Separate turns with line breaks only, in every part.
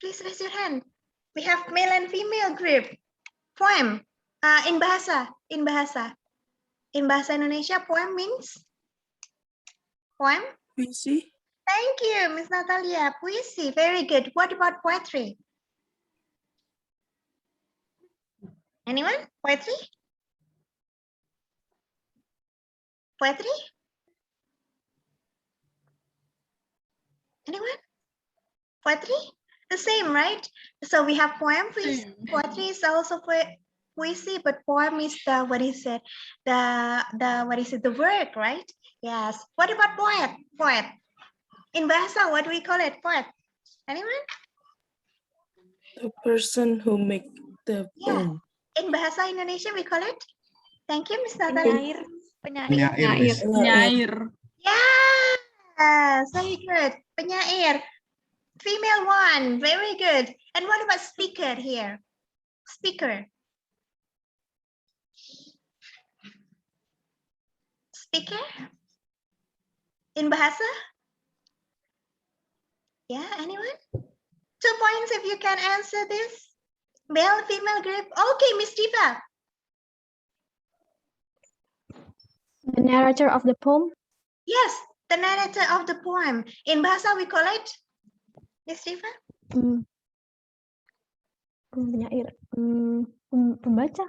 Please raise your hand. We have male and female group. Poem. In bahasa. In bahasa Indonesia, poem means poem.
Puisi.
Thank you, Miss Natalia. Puisi, very good. What about poetry? Anyone? Poetry? Poetry? Anyone? Poetry? The same, right? So we have poem, poetry is also puisi, but poem is the what is it? The work, right? Yes. What about poet? Poet. In bahasa, what do we call it? Poet. Anyone?
The person who make the poem.
In bahasa Indonesia, we call it. Thank you, Miss
Penyair.
Natalia.
Penyair.
Yes, very good. Penyair. Female one, very good. And what about speaker here? Speaker. Speaker? In bahasa? Yeah, anyone? 2 points if you can answer this. Male, female group. Okay, Miss Diva.
The narrator of the poem.
Yes, the narrator of the poem. In bahasa we call it? Miss Diva?
Penyair. Pembaca.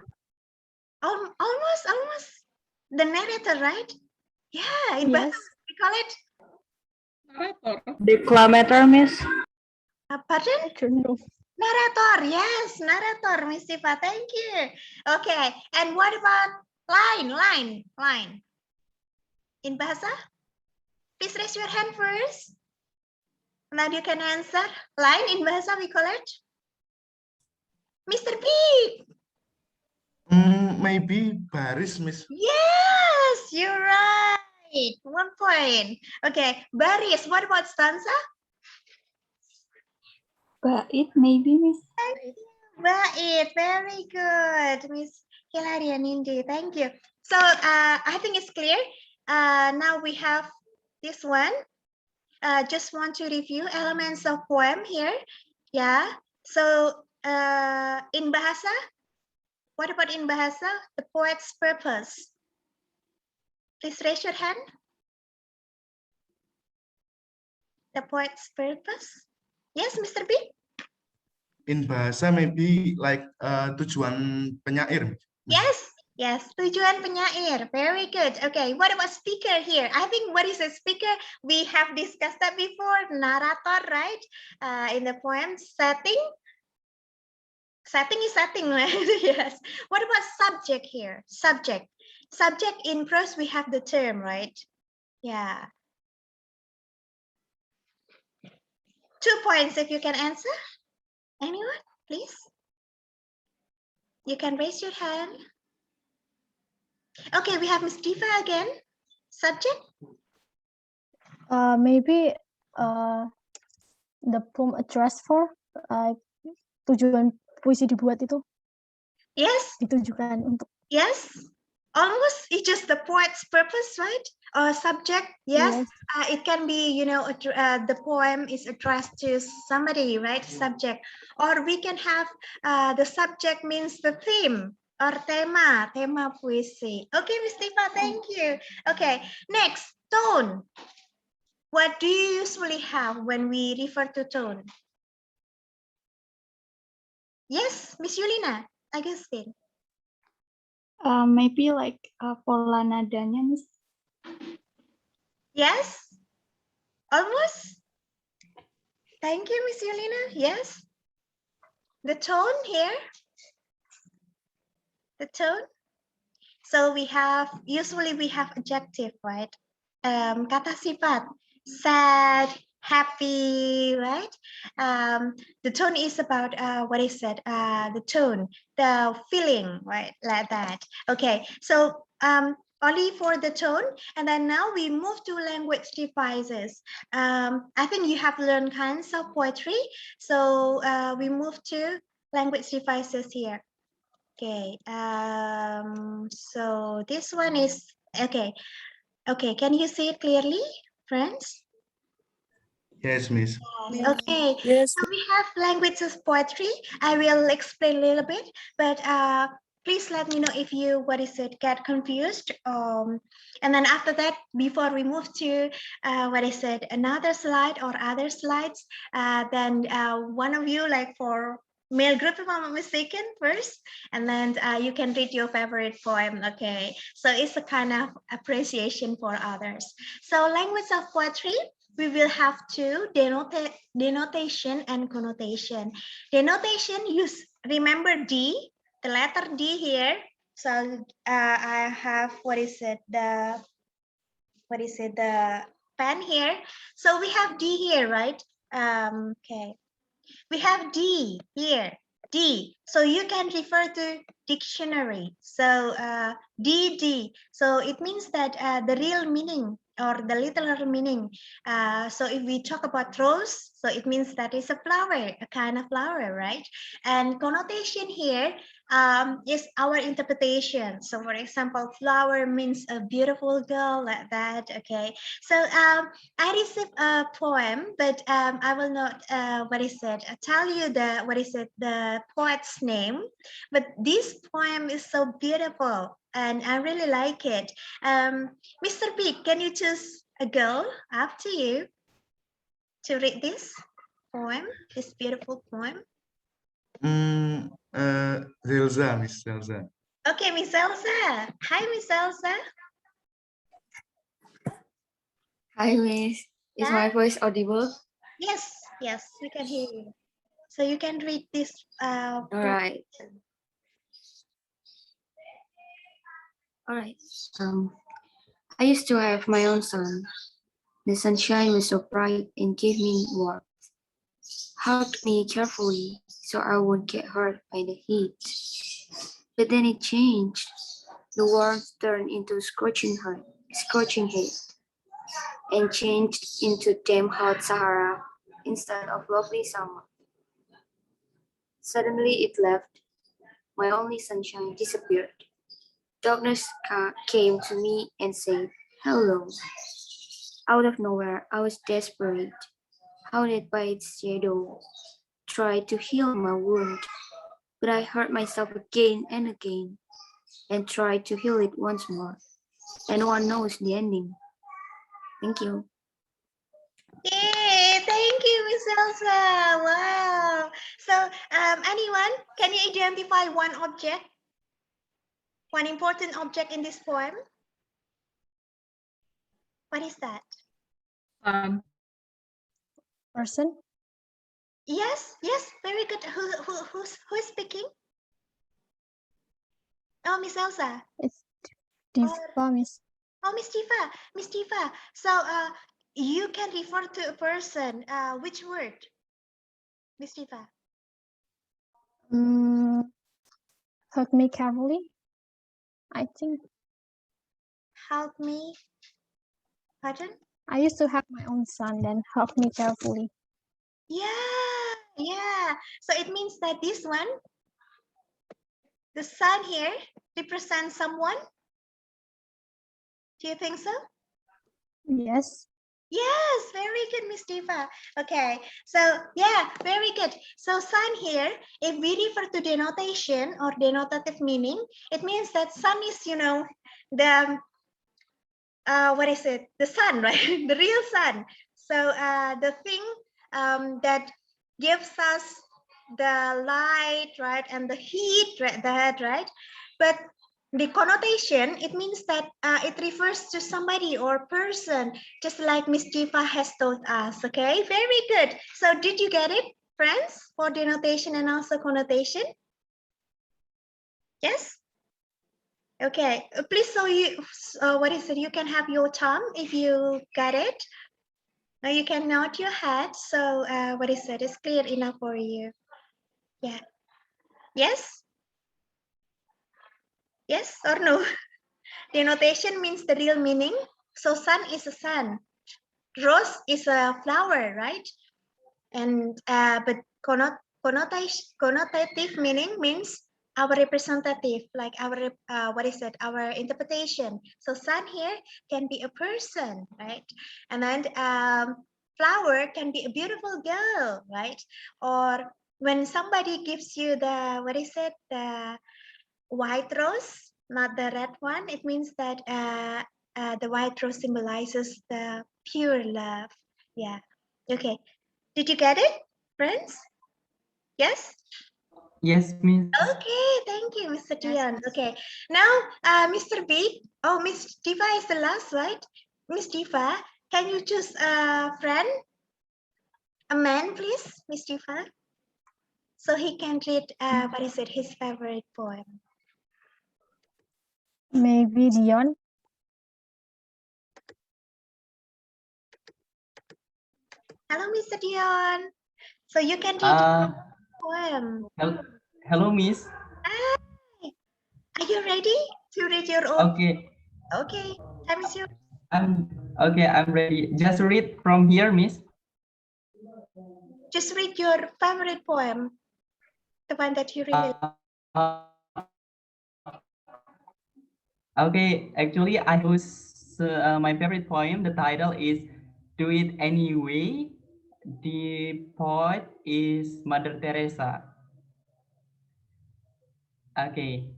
Almost. The narrator, right? Yeah, in bahasa we call it?
Declamator, Miss.
Pardon?
I don't know.
Narrator, yes, narrator, Miss Diva, thank you. Okay, and what about line? In bahasa? Please raise your hand first. Now you can answer. Line in bahasa we call it? Mr. B.
Maybe baris, Miss.
Yes, you're right. 1 point. Okay, baris. What about stanza?
Bait, maybe, Miss.
Bait, very good, Miss Hilaria Nindi. Thank you. So I think it's clear. Now we have this one. Just want to review elements of poem here. Yeah. So in bahasa, what about in bahasa? The poet's purpose. Please raise your hand. The poet's purpose. Yes, Mr. B.
In bahasa maybe like tujuan penyair.
Yes, tujuan penyair. Very good. Okay, what about speaker here? I think what is a speaker? We have discussed that before. Narrator, right? In the poem, setting. Setting is setting, right? Yes. What about subject here? Subject. Subject in prose, we have the term, right? Yeah. 2 points if you can answer. Anyone, please? You can raise your hand. Okay, we have Miss Diva again. Subject?
Maybe the poem addressed for tujuan puisi dibuat itu.
Yes.
Ditujukan untuk.
Yes. Almost it's just the poet's purpose, right? Or subject. Yes. It can be, you know, the poem is addressed to somebody, right? Subject. Or we can have the subject means the theme or tema puisi. Okay, Miss Diva, thank you. Okay, next, tone. What do you usually have when we refer to tone? Yes, Miss Yulina, Agustin.
Maybe like pola nadanya, Miss.
Yes, almost. Thank you, Miss Yulina. Yes. The tone here. The tone. So we have, usually we have adjective, right? Kata sifat, sad, happy, right? The tone is about what is it? The tone, the feeling, right? Like that. Okay, so only for the tone, and then now we move to language devices. I think you have learned kinds of poetry, so we move to language devices here. Okay, so this one is okay. Okay, can you see it clearly, friends?
Yes, Miss.
Yes, okay.
Yes.
So we have languages poetry. I will explain a little bit, but please let me know if you, what is it, get confused. And then after that, before we move to, what is it, another slide or other slides, then one of you, like for male group, if I'm not mistaken, first, and then you can read your favorite poem, okay? So it's a kind of appreciation for others. So language of poetry, we will have to denotation and connotation. Denotation, use, remember D, the letter D here. So I have, what is it, the pen here. So we have D here, right? Okay, we have D here, D. So you can refer to dictionary. So D. So it means that the real meaning or the literal meaning. So if we talk about rose, so it means that it's a flower, a kind of flower, right? And connotation here is our interpretation. So for example, flower means a beautiful girl, like that, okay? So I received a poem, but I will not, tell you the poet's name, but this poem is so beautiful and I really like it. Mr. B, can you choose a girl after you to read this poem, this beautiful poem?
Zelza, Miss Zelza.
Okay, Miss Elsa. Hi, Miss Elsa.
Hi, Miss. Is my voice audible?
Yes, we can hear you. So you can read this.
All right. All right. I used to have my own sun. The sunshine was so bright and gave me warmth. Hugged me carefully so I wouldn't get hurt by the heat. But then it changed. The warmth turned into scorching heat, and changed into damn hot Sahara instead of lovely summer. Suddenly it left. My only sunshine disappeared. Darkness came to me and said, "Hello." Out of nowhere, I was desperate, haunted by its shadow, tried to heal my wound, but I hurt myself again and again, and tried to heal it once more. And one knows the ending. Thank you.
Yay, thank you, Miss Elsa. Wow. So, anyone, can you identify one object? One important object in this poem? What is that?
Person.
Yes, very good. Who's speaking? Oh, Miss Elsa.
It's Diva, Miss.
Oh, Miss Tifa. So, you can refer to a person. Which word, Miss Tifa?
Hug me carefully, I think.
Help me. Pardon?
I used to have my own son, then hug me carefully.
Yeah. So it means that this one, the sun here, represents someone. Do you think so?
Yes.
Yes, very good, Miss Diva. Okay, so yeah, very good. So sun here, if we refer to denotation or denotative meaning, it means that sun is, the the sun, right? The real sun. So the thing that gives us the light, right, and the heat, right? But the connotation, it means that it refers to somebody or person, just like Miss Jiva has told us. Okay, very good. So did you get it, friends, for denotation and also connotation? Yes. Okay, please, so you, you can have your thumb if you got it. Now you can nod your head, so it's clear enough for you. Yeah. Yes? Yes or no? Denotation means the real meaning. So sun is a sun. Rose is a flower, right? And but connotative meaning means our representative, like our our interpretation. So sun here can be a person, right? And then flower can be a beautiful girl, right? Or when somebody gives you the, what is it, the white rose, not the red one, it means that the white rose symbolizes the pure love. Yeah. Okay. Did you get it, friends? Yes?
Yes, Miss.
Okay, thank you, Mr. Dion. Okay, now Mr. B. Oh, Miss Diva is the last, right? Miss Diva, can you choose a friend, a man, please, Miss Diva? So he can read, what is it, his favorite poem.
Maybe Dion.
Hello, Mr. Dion. So you can read
Uh,
poem.
hello, Miss.
Hi. Are you ready to read your own?
Okay,
Okay, time is yours.
I'm okay. I'm ready. Just read from here, Miss.
Just read your favorite poem, the one that you really like.
Uh, okay, actually, I chose my favorite poem. The title is "Do It Anyway." The poet is Mother Teresa. Okay,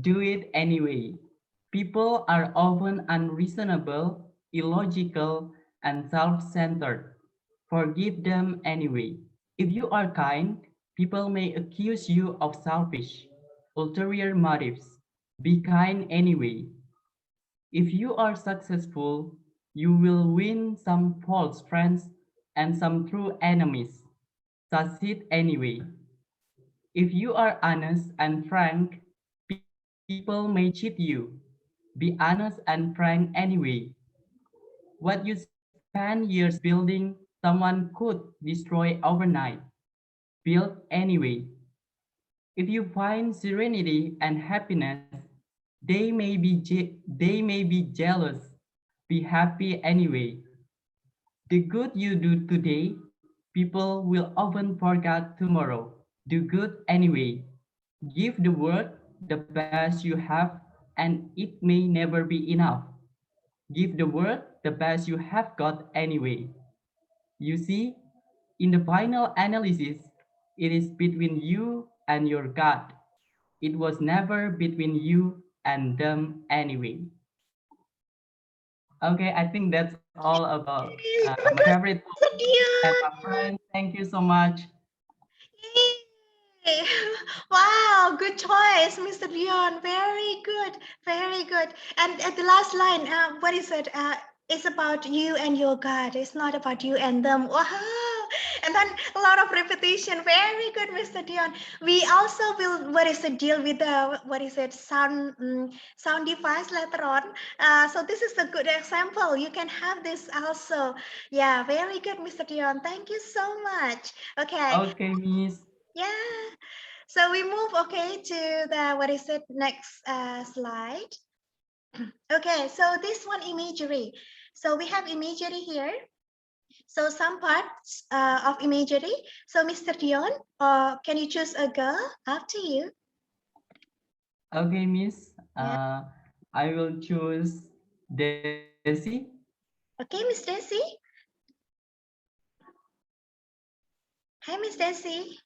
do it anyway. People are often unreasonable, illogical, and self-centered. Forgive them anyway. If you are kind, people may accuse you of selfish, ulterior motives. Be kind anyway. If you are successful, you will win some false friends and some true enemies. Succeed anyway. If you are honest and frank, people may cheat you. Be honest and frank anyway. What you spend years building, someone could destroy overnight. Build anyway. If you find serenity and happiness, they may be jealous. Be happy anyway. The good you do today, people will often forget tomorrow. Do good anyway. Give the world the best you have, and it may never be enough. Give the world the best you have got anyway. You see, in the final analysis, it is between you and your God. It was never between you and them anyway. Okay, I think that's all about my favorite
Mr.
and
Dion.
my friends. Thank you so much.
Yay! Wow, good choice, Mr. Dion. Very good, very good. And at the last line, what is it? It's about you and your God. It's not about you and them. Wow! And then a lot of repetition. Very good, Mr. Dion. We also will, what is it, deal with the, what is it, sound device later on. So this is a good example. You can have this also. Yeah, very good, Mr. Dion. Thank you so much. Okay.
Okay, Miss.
Yeah. So we move, okay, to the, what is it, next slide. Okay, so this one imagery. So we have imagery here. So some parts of imagery. So Mr. Dion, can you choose a girl? After you.
Okay, Miss.
Yeah.
I will choose Desi.
Okay, Miss Desi. Hi, Miss Desi.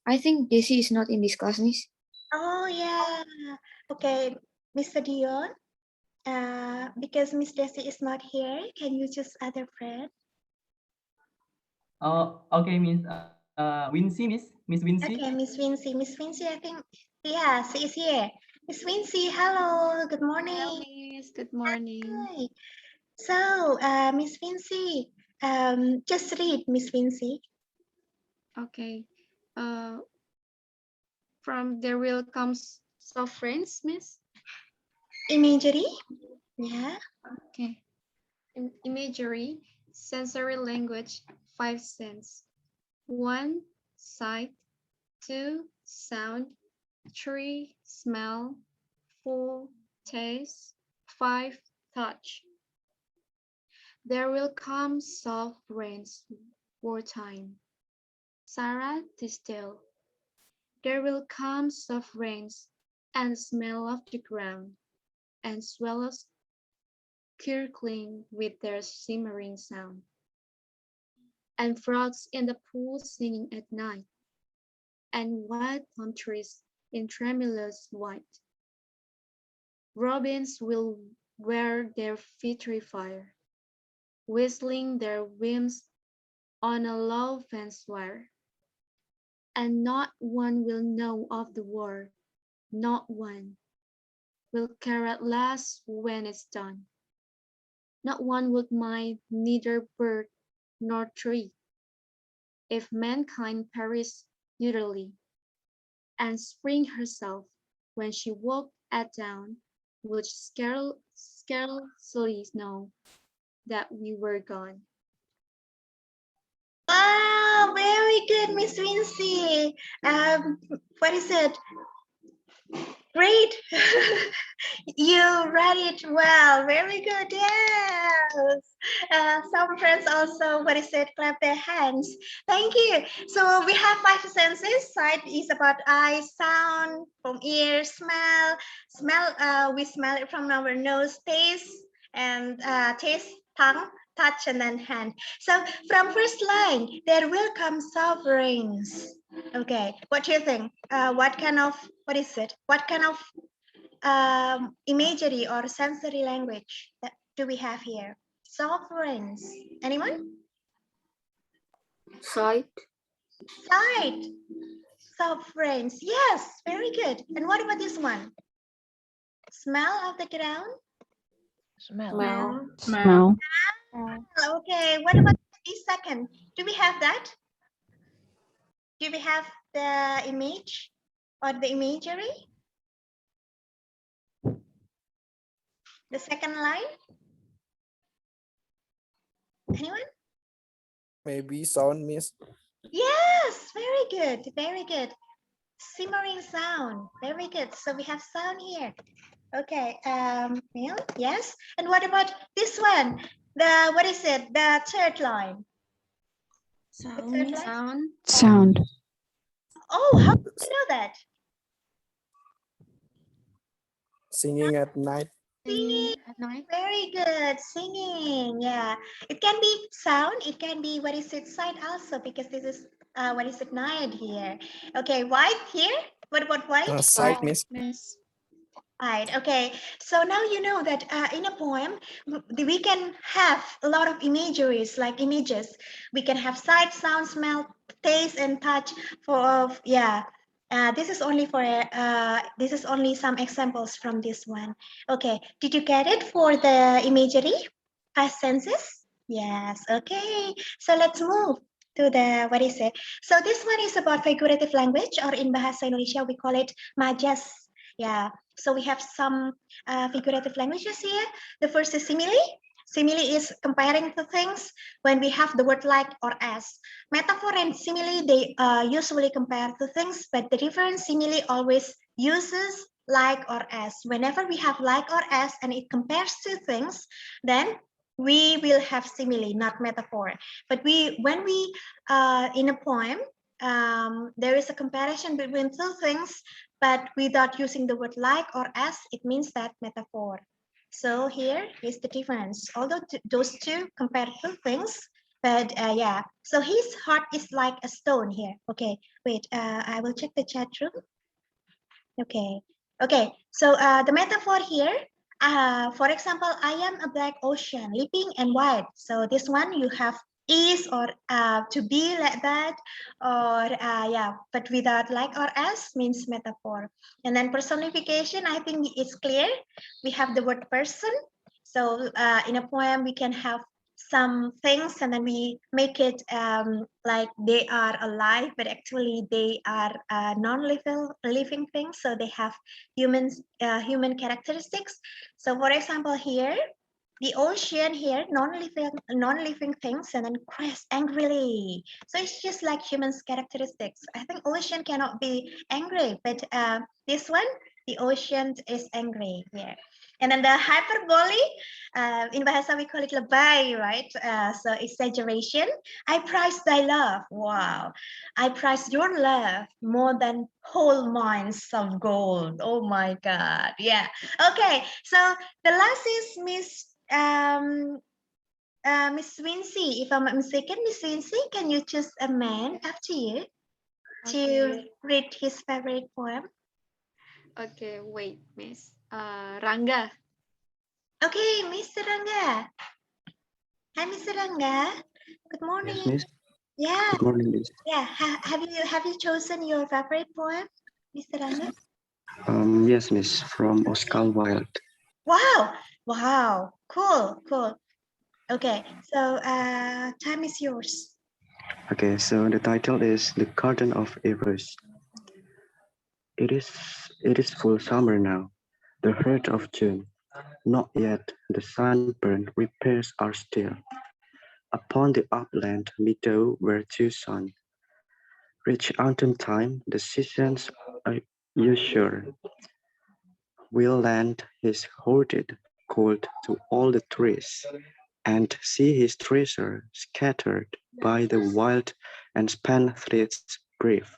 I think Daisy is not in this class, Miss.
Oh, yeah. Okay, Mr. Dion. Because Miss Desi is not here, can you choose other friend?
Oh, okay, Miss. Wincy, Miss Wincy.
Okay, Miss Vinci. Miss Vinci, I think, yeah, she is here. Miss Vinci, hello, good morning.
Miss. Good morning.
Hi. So, Miss Vinci, just read, Miss Vinci.
Okay. From There Will Come Soft Friends, Miss.
Imagery, yeah.
Okay. Imagery, sensory language, 5 sense. 1, sight. 2, sound. 3, smell. 4, taste. 5, touch. There will come soft rains, wartime. Sarah Tisdale. There will come soft rains, and smell of the ground, and swallows crackling with their simmering sound. and frogs in the pool singing at night, and wild plum trees in tremulous white. Robins will wear their fitry fire, whistling their whims on a low fence wire. And not one will know of the war, not one will care at last when it's done. Not one would mind neither bird nor tree, if mankind perished utterly. And spring herself, when she woke at dawn, would scarcely know that we were gone.
Wow, very good, Miss Wincy. What is it? Great. You read it well. Very good. Yes. Some friends also, what is it? Clap their hands. Thank you. So we have 5 senses. Sight is about eye, sound from ear, smell. Smell, we smell it from our nose, taste, and taste, tongue, touch, and then hand. So from first line, there will come sovereigns. Okay, what do you think? What kind of, what is it? What kind of imagery or sensory language that do we have here? Sovereigns. Anyone?
Sight.
Sight. Sovereigns. Yes, very good. And what about this one? Smell of the ground?
Smell.
Smell.
Okay, what about this second? Do we have that? Do we have the image or the imagery? The second line? Anyone?
Maybe sound, miss.
Yes, very good, very good. Simmering sound, very good. So we have sound here. Okay, Neil, yes. And what about this one? The, what is it? The third line. The third line?
Sound,
Sound.
Oh, how do you know that?
Singing at night.
singing at night,
Very good, singing. Yeah, it can be sound. It can be, what is it? Sight also, because this is what is it? Night here. Okay, white here. What about white?
Sight, miss.
miss.
Right. Okay. So now you know that in a poem, we can have a lot of imageries, like images. We can have sight, sound, smell, taste, and touch. For yeah. This is only for this is only some examples from this one. Okay. Did you get it for the imagery? 5 senses? Yes. Okay. So let's move to the, what is it? So this one is about figurative language, or in Bahasa Indonesia we call it majas. Yeah. So we have some figurative languages here. The first is simile. Simile is comparing two things when we have the word like or as. Metaphor and simile, they usually compare two things, but the difference, simile always uses like or as. Whenever we have like or as and it compares two things, then we will have simile, not metaphor. But when we, in a poem, there is a comparison between two things, but without using the word like or as, it means that metaphor. So here is the difference. Although those two compare two things, but yeah. So his heart is like a stone here. Okay, wait, I will check the chat room. Okay, okay. So the metaphor here, for example, I am a black ocean, leaping and wide. So this one you have is or to be like that, or yeah, but without like or as means metaphor. And then personification, I think it's clear. We have the word person. So in a poem we can have some things and then we make it like they are alive, but actually they are non-living things, so they have human characteristics. So for example here, the ocean here, non-living things, and then crest angrily. So it's just like humans characteristics. I think ocean cannot be angry, but this one, the ocean is angry here. And then the hyperbole, in Bahasa we call it lebay, right? So exaggeration. I prize thy love. Wow. I prize your love more than whole mines of gold. Oh my God. Yeah. Okay. So the last is Miss Miss Wincy, if I'm not mistaken, Miss Wincy, can you choose a man after you to
Okay.
read his favorite poem?
Okay, wait, Miss. Rangga.
Okay, Mr. Rangga. Hi, Mr. Rangga. Good
Yes,
morning.
Miss.
Yeah,
Good morning, Miss.
yeah. Have you chosen your favorite poem, Mr. Rangga?
Yes, Miss, from Oscar Wilde.
Wow, wow, cool, cool. Okay, so time is yours.
Okay, so the title is The Garden of Errors. It is full summer now, the heart of June. Not yet the sunburned repairs are still. Upon the upland meadow where two sun reach autumn time, the seasons are usual. Will lend his hoarded gold to all the trees, and see his treasure scattered by the wild and spendthrift's brief.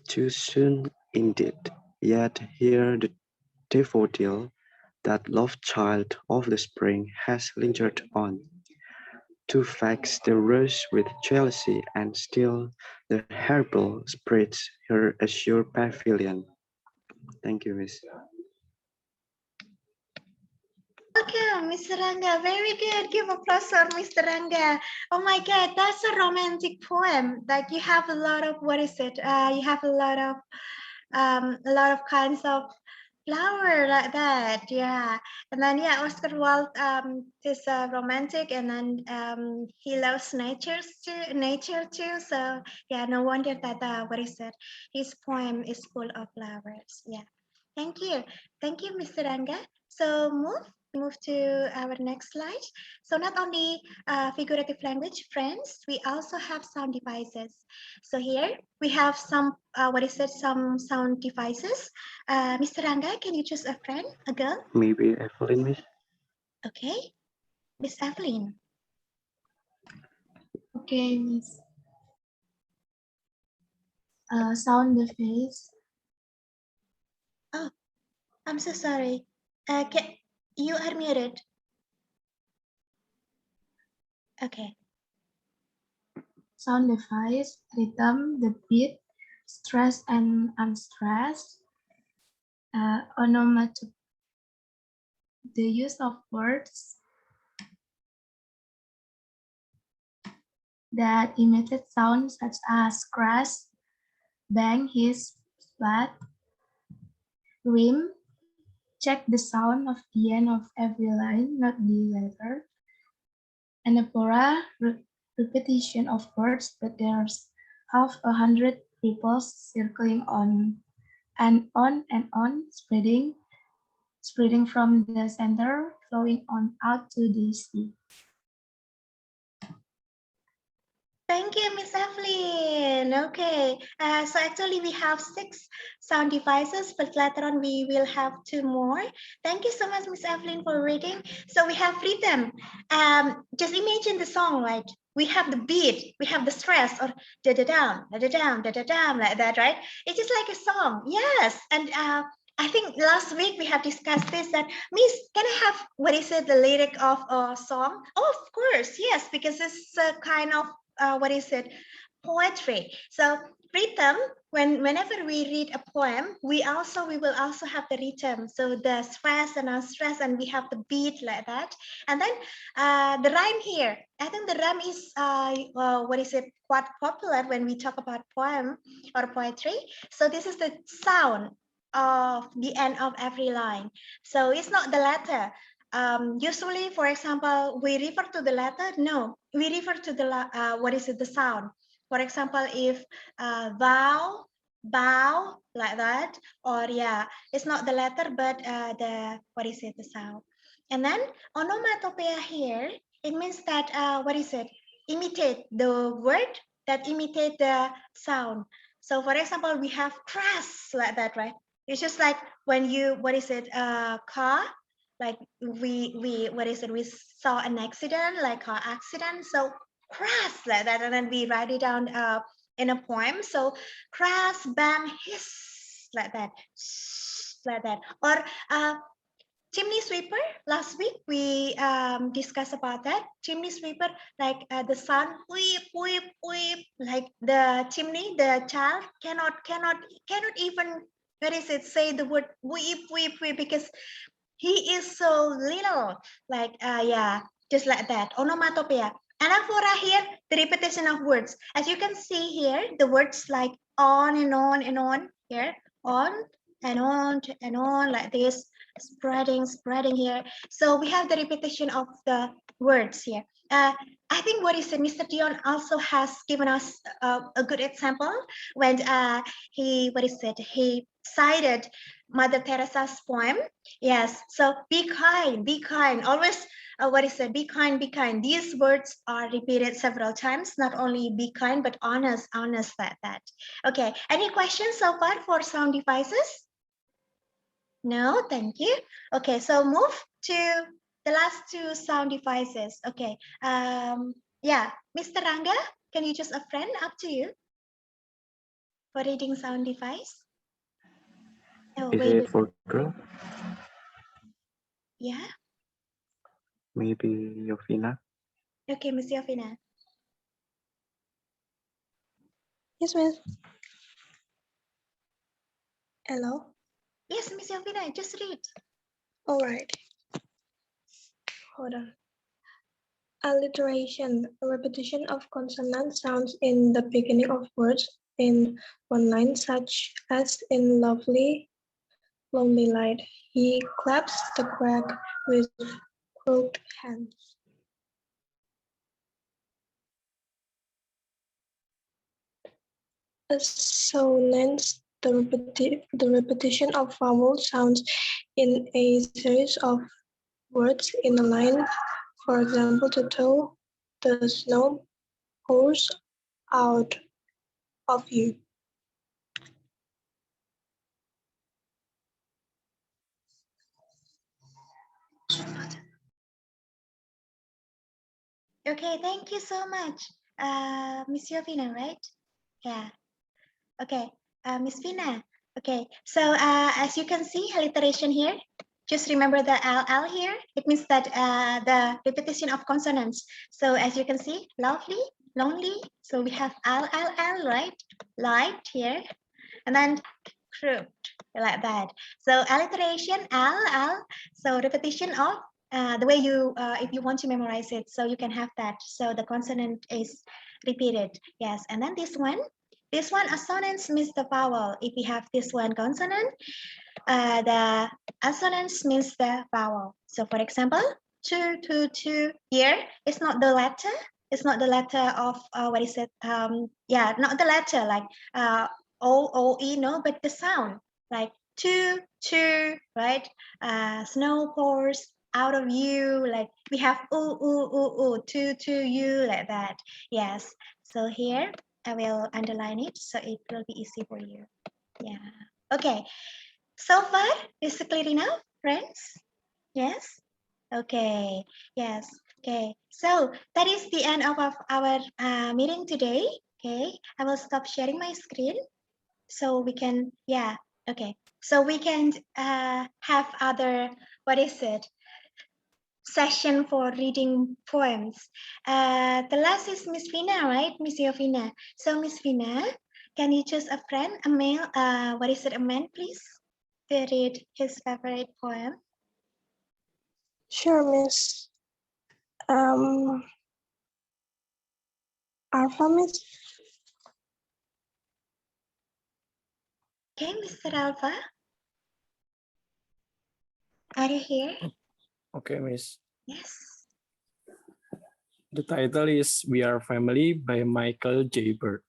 Too soon indeed, yet here the daffodil, that love child of the spring, has lingered on, to vex the rose with jealousy, and still the herbal spreads her azure pavilion. Thank you, Miss.
Welcome, Mr. Rangga. Very good. Give applause for Mr. Rangga. Oh my God, that's a romantic poem. Like you have a lot of what is it? You have a lot of kinds of flower like that. Yeah, and then yeah, Oscar Wilde is romantic, and then he loves nature too. So yeah, no wonder that what is it? His poem is full of flowers. Yeah, thank you, Mr. Rangga. So move to our next slide. So not only figurative language, friends, we also have sound devices. So here we have some, some sound devices. Mr. Rangga, can you choose a friend, a girl?
Maybe Evelyn, Miss.
Okay, Miss Evelyn.
Okay, Miss. Sound the face.
Oh, I'm so sorry. You are muted. Okay.
Sound device, rhythm, the beat, stress and unstressed, onomatopoeia, the use of words that imitate sounds such as crash, bang, hiss, splat, rim, check the sound of the end of every line, not the letter, anaphora, repetition of words, but there's 100 people circling on and on, spreading from the center, flowing on out to the sea.
Thank you, Miss Evelyn. Okay, so actually we have 6 sound devices, but later on we will have 2 more. Thank you so much, Miss Evelyn, for reading. So we have rhythm. Just imagine the song, right? We have the beat, we have the stress, or da da down, da da down, da da down, like that, right? It's just like a song. Yes, and I think last week we have discussed this, that Miss, can I have what is it, the lyric of a song? Oh, of course, yes, because it's a kind of poetry. So rhythm, whenever we read a poem, we will also have the rhythm, so the stress and unstress, and we have the beat like that. And then the rhyme here, I think the rhyme is quite popular when we talk about poem or poetry. So this is the sound of the end of every line. So it's not the letter. Usually, for example, we refer to the letter. No, we refer to the sound. For example, if thou, bow, like that, or yeah, it's not the letter, but the sound. And then onomatopoeia here, it means that imitate the word that imitate the sound. So for example, we have crash, like that, right? It's just like when you car, like we saw an accident, like car accident, so crash, like that, and then we write it down in a poem. So crash, bang, hiss, like that, or Chimney sweeper, last week we discussed about that. Chimney sweeper, like the sun, weep, weep, weep, like the chimney, the child cannot even, what is it, say the word weep, weep, weep, because he is so little, like, yeah, just like that, onomatopoeia. Anaphora here, the repetition of words. As you can see here, the words like on and on and on here, on and on and on, like this, spreading here. So we have the repetition of the words here. I think what is it, Mr. Dion also has given us a good example when he cited Mother Teresa's poem. Yes, so be kind, always, be kind, be kind. These words are repeated several times, not only be kind, but honest, that. Okay, any questions so far for sound devices? No, thank you. Okay, so move to the last two sound devices. Okay, yeah, Mr. Ranga, can you just a friend, up to you for reading sound device? Oh,
Is
wait,
it for girl?
yeah,
Maybe Yovina?
okay, Miss Yovina.
Yes, miss. Hello.
Yes, Miss Yovina, just read.
All right. Hold on. Alliteration, a repetition of consonant sounds in the beginning of words in one line, such as in lovely, lonely light. He claps the crack with crooked hands. Assonance, the repetition of vowel sounds in a series of words in a line. For example, to tow the snow pours out of you.
Okay, thank you so much, Miss Yovina, right? Yeah. Okay, Miss Vina. Okay, so as you can see, alliteration here. Just remember the L here. It means that the repetition of consonants. So as you can see, lovely, lonely. So we have L, right? Light here, and then crooked, like that. So alliteration, L. So repetition of the way you, if you want to memorize it, so you can have that. So the consonant is repeated. Yes, and then this one, assonance means the vowel. If we have this one consonant, the assonance means the vowel. So for example, two here, it's not the letter. It's not the letter of what is it? Yeah, not the letter like O-O-E, no, but the sound like two, right? Snow pours out of you, like we have ooh, two, you, like that. Yes. So here I will underline it so it will be easy for you. Yeah. Okay. So far, is it clear enough, friends? Yes? Okay. Yes. Okay. So that is the end of our meeting today. Okay. I will stop sharing my screen so we can, yeah. Okay. So we can have other, what is it? Session for reading poems. The last is Miss Vina, right? Miss Yovina. So Miss Vina, can you choose a friend, a male, what is it, a man, please, to read his favorite poem?
Sure, miss. Alpha, miss.
Okay, Mr. Alpha. Are you here?
Okay, miss.
Yes.
The title is We Are Family by Michael J. Bird.